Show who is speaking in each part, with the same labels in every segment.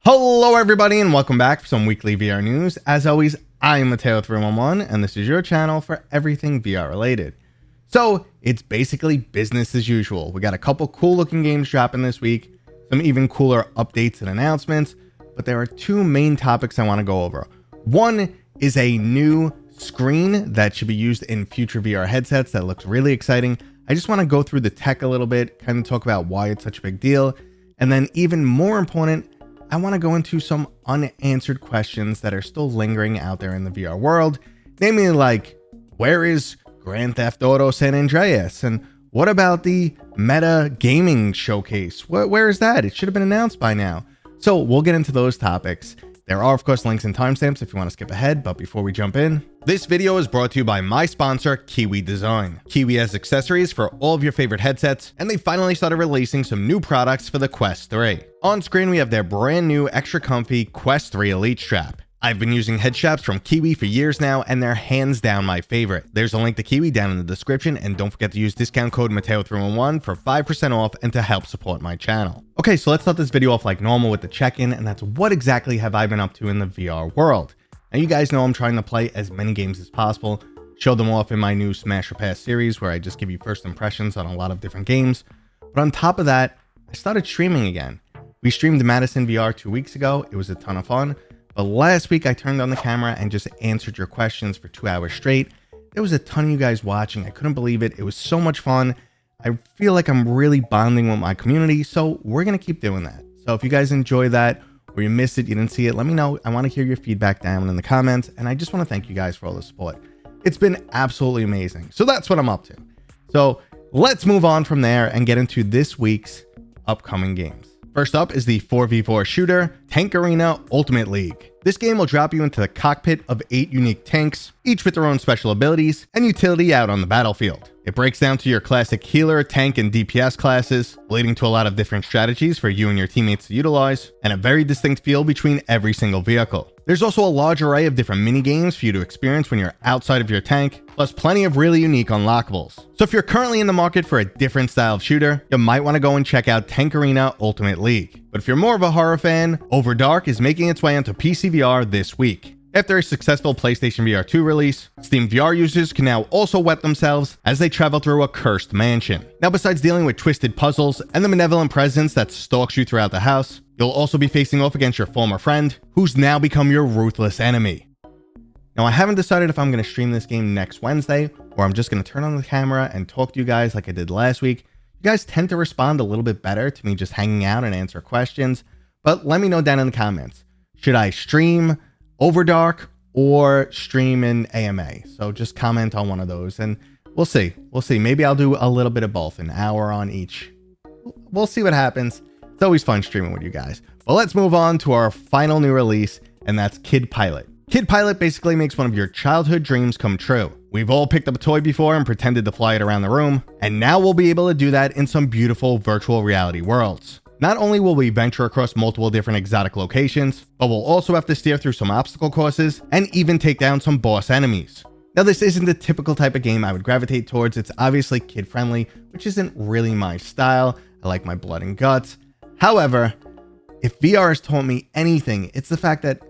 Speaker 1: Hello everybody and welcome back for some weekly VR news. As always, I'm Mateo311 and this is your channel for everything VR related. So it's basically business as usual. We got a couple cool looking games dropping this week, some even cooler updates and announcements, but there are two main topics I want to go over. One is a new screen that should be used in future VR headsets that looks really exciting. I just want to go through the tech a little bit, kind of talk about why it's such a big deal, and then even more important, I want to go into some unanswered questions that are still lingering out there in the VR world, namely like, where is Grand Theft Auto San Andreas? And what about the Meta Gaming Showcase? Where is that? It should have been announced by now. So we'll get into those topics. There are, of course, links and timestamps if you want to skip ahead, but before we jump in, this video is brought to you by my sponsor, Kiwi Design. Kiwi has accessories for all of your favorite headsets, and they finally started releasing some new products for the Quest 3. On screen, we have their brand new extra comfy Quest 3 Elite strap. I've been using head straps from Kiwi for years now, and they're hands down my favorite. There's a link to Kiwi down in the description, and don't forget to use discount code Mateo311 for 5% off and to help support my channel. Okay, so let's start this video off like normal with the check-in, and that's what exactly have I been up to in the VR world. Now you guys know I'm trying to play as many games as possible, show them off in my new Smash or Pass series where I just give you first impressions on a lot of different games. But on top of that, I started streaming again. We streamed Madison VR 2 weeks ago. It was a ton of fun. But last week I turned on the camera and just answered your questions for 2 hours straight. There was a ton of you guys watching. I couldn't believe it. It was so much fun. I feel like I'm really bonding with my community, so we're going to keep doing that. So if you guys enjoy that or you missed it, you didn't see it, let me know. I want to hear your feedback down in the comments, and I just want to thank you guys for all the support. It's been absolutely amazing. So that's what I'm up to. So let's move on from there and get into this week's upcoming games. First up is the 4v4 shooter, Tank Arena Ultimate League. This game will drop you into the cockpit of 8 unique tanks, each with their own special abilities and utility out on the battlefield. It breaks down to your classic healer, tank, and DPS classes, leading to a lot of different strategies for you and your teammates to utilize, and a very distinct feel between every single vehicle. There's also a large array of different mini games for you to experience when you're outside of your tank, plus plenty of really unique unlockables. So if you're currently in the market for a different style of shooter, you might want to go and check out Tank Arena Ultimate League. But if you're more of a horror fan, OVRDark is making its way onto PCVR this week. After a successful PlayStation VR2 release, Steam VR users can now also wet themselves as they travel through a cursed mansion. Now, besides dealing with twisted puzzles and the malevolent presence that stalks you throughout the house, you'll also be facing off against your former friend, who's now become your ruthless enemy. Now, I haven't decided if I'm going to stream this game next Wednesday, or I'm just going to turn on the camera and talk to you guys like I did last week. You guys tend to respond a little bit better to me just hanging out and answer questions, but let me know down in the comments. Should I stream OVRDark or stream in AMA? So just comment on one of those and we'll see. Maybe I'll do a little bit of both, an hour on each. We'll see what happens. It's always fun streaming with you guys. But let's move on to our final new release, and that's Kid Pilot. Kid Pilot basically makes one of your childhood dreams come true. We've all picked up a toy before and pretended to fly it around the room, and now we'll be able to do that in some beautiful virtual reality worlds. Not only will we venture across multiple different exotic locations, but we'll also have to steer through some obstacle courses and even take down some boss enemies. Now, this isn't the typical type of game I would gravitate towards. It's obviously kid-friendly, which isn't really my style. I like my blood and guts. However, if VR has taught me anything, it's the fact that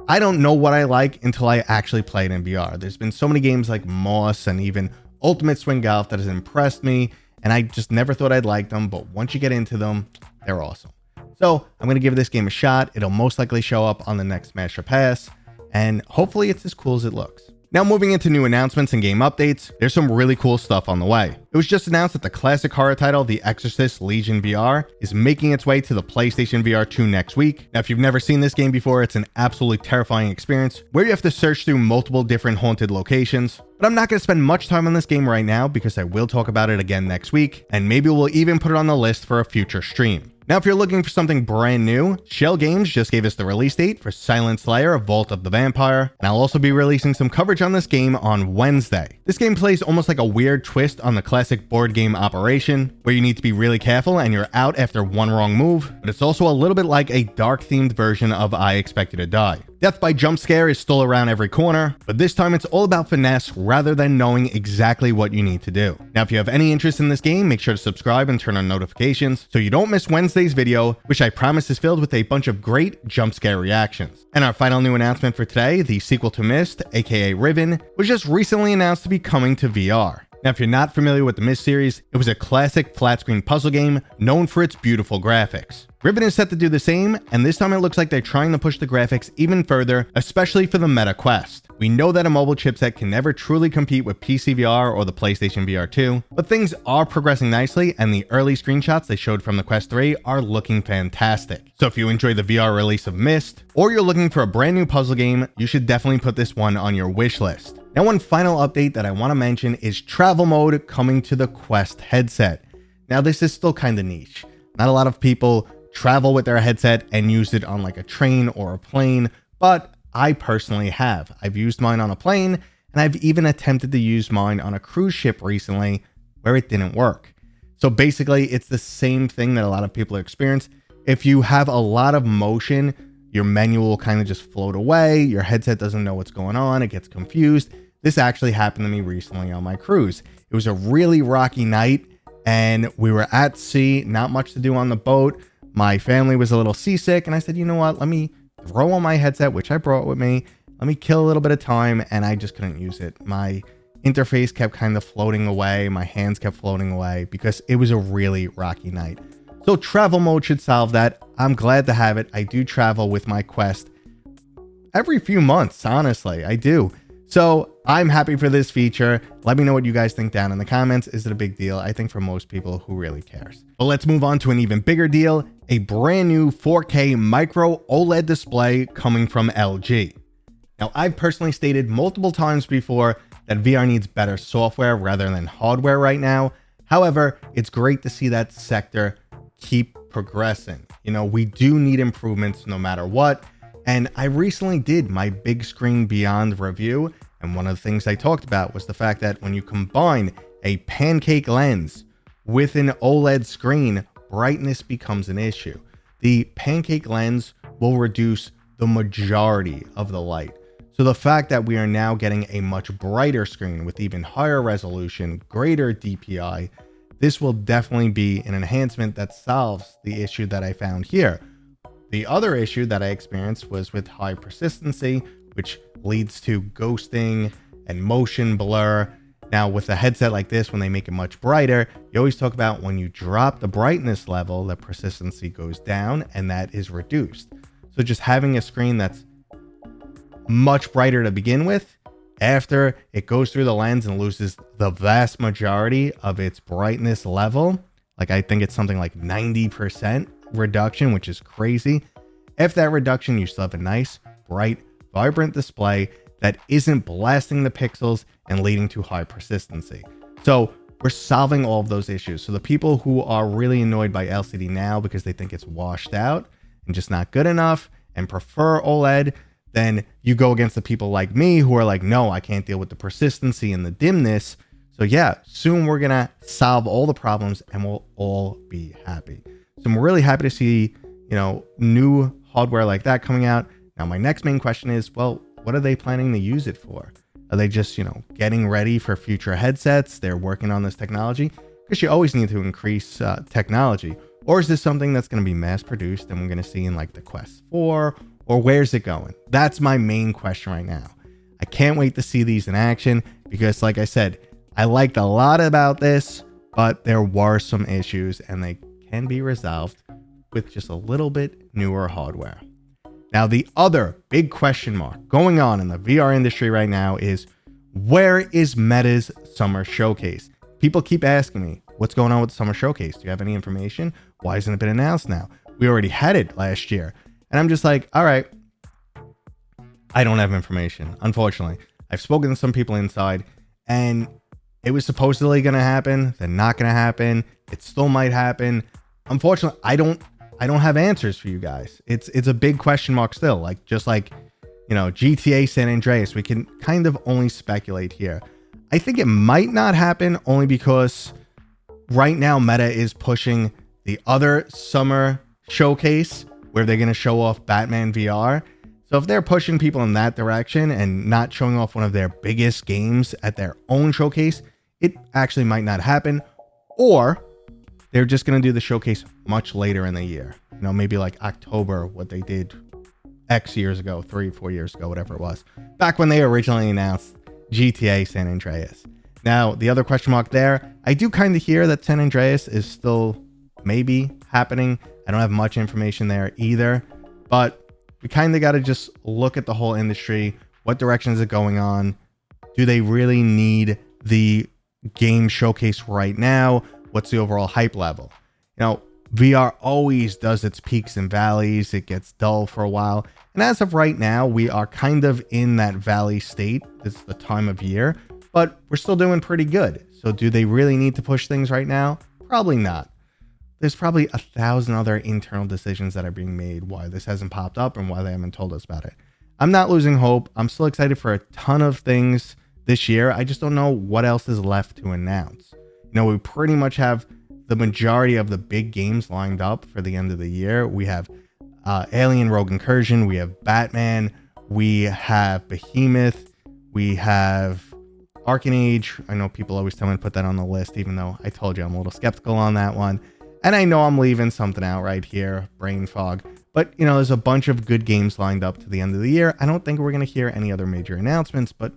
Speaker 1: I don't know what I like until I actually play it in VR. There's been so many games like Moss and even Ultimate Swing Golf that has impressed me, and I just never thought I'd like them, but once you get into them, they're awesome. So I'm going to give this game a shot. It'll most likely show up on the next Smash or Pass, and hopefully it's as cool as it looks. Now, moving into new announcements and game updates, there's some really cool stuff on the way. It was just announced that the classic horror title, The Exorcist Legion VR, is making its way to the PlayStation VR 2 next week. Now, if you've never seen this game before, it's an absolutely terrifying experience where you have to search through multiple different haunted locations. But I'm not going to spend much time on this game right now because I will talk about it again next week, and maybe we'll even put it on the list for a future stream. Now, if you're looking for something brand new, Shell Games just gave us the release date for Silent Slayer: Vault of the Vampire, and I'll also be releasing some coverage on this game on Wednesday. This game plays almost like a weird twist on the classic board game Operation, where you need to be really careful and you're out after one wrong move, but it's also a little bit like a dark-themed version of I Expect You to Die. Death by jump scare is still around every corner, but this time it's all about finesse rather than knowing exactly what you need to do. Now, if you have any interest in this game, make sure to subscribe and turn on notifications so you don't miss Wednesday's video, which I promise is filled with a bunch of great jump scare reactions. And our final new announcement for today, the sequel to Myst, aka Riven, was just recently announced to be coming to VR. Now, if you're not familiar with the Myst series, it was a classic flat-screen puzzle game known for its beautiful graphics. Riven is set to do the same, and this time it looks like they're trying to push the graphics even further, especially for the Meta Quest. We know that a mobile chipset can never truly compete with PCVR or the PlayStation VR2, but things are progressing nicely, and the early screenshots they showed from the Quest 3 are looking fantastic. So if you enjoy the VR release of Myst, or you're looking for a brand new puzzle game, you should definitely put this one on your wish list. Now, one final update that I want to mention is travel mode coming to the Quest headset. Now, this is still kind of niche. Not a lot of people travel with their headset and use it on like a train or a plane, but I personally have. I've used mine on a plane, and I've even attempted to use mine on a cruise ship recently where it didn't work. So basically, it's the same thing that a lot of people experience. If you have a lot of motion, your menu will kind of just float away. Your headset doesn't know what's going on. It gets confused. This actually happened to me recently on my cruise. It was a really rocky night, and we were at sea, not much to do on the boat. My family was a little seasick, and I said, you know what, let me throw on my headset, which I brought with me. Let me kill a little bit of time, and I just couldn't use it. My interface kept kind of floating away. My hands kept floating away because it was a really rocky night. So travel mode should solve that. I'm glad to have it. I do travel with my Quest every few months, honestly. I do. So I'm happy for this feature. Let me know what you guys think down in the comments. Is it a big deal? I think for most people, who really cares? But let's move on to an even bigger deal, a brand new 4K micro OLED display coming from LG. Now, I've personally stated multiple times before that VR needs better software rather than hardware right now. However, it's great to see that sector keep progressing. You know, we do need improvements no matter what. And I recently did my big screen beyond review, and one of the things I talked about was the fact that when you combine a pancake lens with an OLED screen, brightness becomes an issue. The pancake lens will reduce the majority of the light. So the fact that we are now getting a much brighter screen with even higher resolution, greater DPI, this will definitely be an enhancement that solves the issue that I found here. The other issue that I experienced was with high persistency, which leads to ghosting and motion blur. Now, with a headset like this, when they make it much brighter, you always talk about when you drop the brightness level, the persistency goes down and that is reduced. So just having a screen that's much brighter to begin with, after it goes through the lens and loses the vast majority of its brightness level, like I think it's something like 90% reduction, which is crazy. After that reduction, you still have a nice, bright, vibrant display that isn't blasting the pixels and leading to high persistency. So we're solving all of those issues. So the people who are really annoyed by LCD now because they think it's washed out and just not good enough and prefer OLED, then you go against the people like me who are like, no, I can't deal with the persistency and the dimness. So yeah, soon we're gonna solve all the problems and we'll all be happy. So I'm really happy to see, you know, new hardware like that coming out. Now, my next main question is, well, what are they planning to use it for? Are they just, you know, getting ready for future headsets? They're working on this technology because you always need to increase technology. Or is this something that's going to be mass produced and we're going to see in like the Quest 4? Or where's it going? That's my main question right now. I can't wait to see these in action because, like I said, I liked a lot about this, but there were some issues and they can be resolved with just a little bit newer hardware. Now, the other big question mark going on in the VR industry right now is, where is Meta's Summer Showcase? People keep asking me, what's going on with the Summer Showcase? Do you have any information? Why hasn't it been announced now? We already had it last year. And I'm just like, all right, I don't have information, unfortunately. I've spoken to some people inside, and it was supposedly going to happen, then not going to happen. It still might happen. Unfortunately, I don't have answers for you guys. It's a big question mark still. Like, just like, you know, GTA San Andreas, we can kind of only speculate here. I think it might not happen only because right now Meta is pushing the other summer showcase where they're going to show off Batman VR. So if they're pushing people in that direction and not showing off one of their biggest games at their own showcase, it actually might not happen. Or they're just going to do the showcase much later in the year. You know, maybe like October, what they did X years ago, 3-4 years ago, whatever it was, back when they originally announced GTA San Andreas. Now, the other question mark there, I do kind of hear that San Andreas is still maybe happening. I don't have much information there either, but we kind of got to just look at the whole industry. What direction is it going on? Do they really need the game showcase right now? What's the overall hype level? You know, VR always does its peaks and valleys. It gets dull for a while. And as of right now, we are kind of in that valley state. It's the time of year, but we're still doing pretty good. So do they really need to push things right now? Probably not. There's probably 1,000 other internal decisions that are being made why this hasn't popped up and why they haven't told us about it. I'm not losing hope. I'm still excited for a ton of things this year. I just don't know what else is left to announce. You know, we pretty much have the majority of the big games lined up for the end of the year. We have Alien Rogue Incursion. We have Batman. We have Behemoth. We have Arcane Age. I know people always tell me to put that on the list, even though I told you I'm a little skeptical on that one. And I know I'm leaving something out right here, brain fog. But, you know, there's a bunch of good games lined up to the end of the year. I don't think we're going to hear any other major announcements. But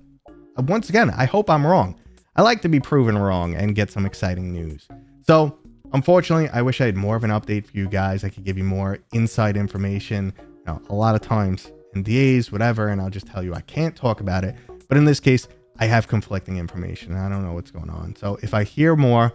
Speaker 1: once again, I hope I'm wrong. I like to be proven wrong and get some exciting news. So, unfortunately, I wish I had more of an update for you guys. I could give you more inside information. You know, a lot of times, NDAs, whatever, and I'll just tell you I can't talk about it. But in this case, I have conflicting information. I don't know what's going on. So if I hear more,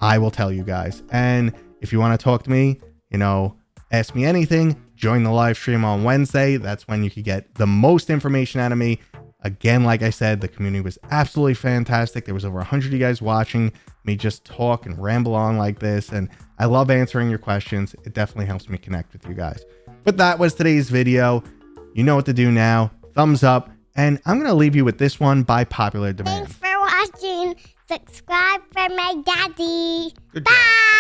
Speaker 1: I will tell you guys. And if you want to talk to me, you know, ask me anything, join the live stream on Wednesday. That's when you can get the most information out of me. Again, like I said, the community was absolutely fantastic. There was over 100 of you guys watching me just talk and ramble on like this. And I love answering your questions. It definitely helps me connect with you guys. But that was today's video. You know what to do now. Thumbs up. And I'm going to leave you with this one by popular demand.
Speaker 2: Thanks for watching. Subscribe for my daddy.
Speaker 1: Good
Speaker 2: Bye.
Speaker 1: job.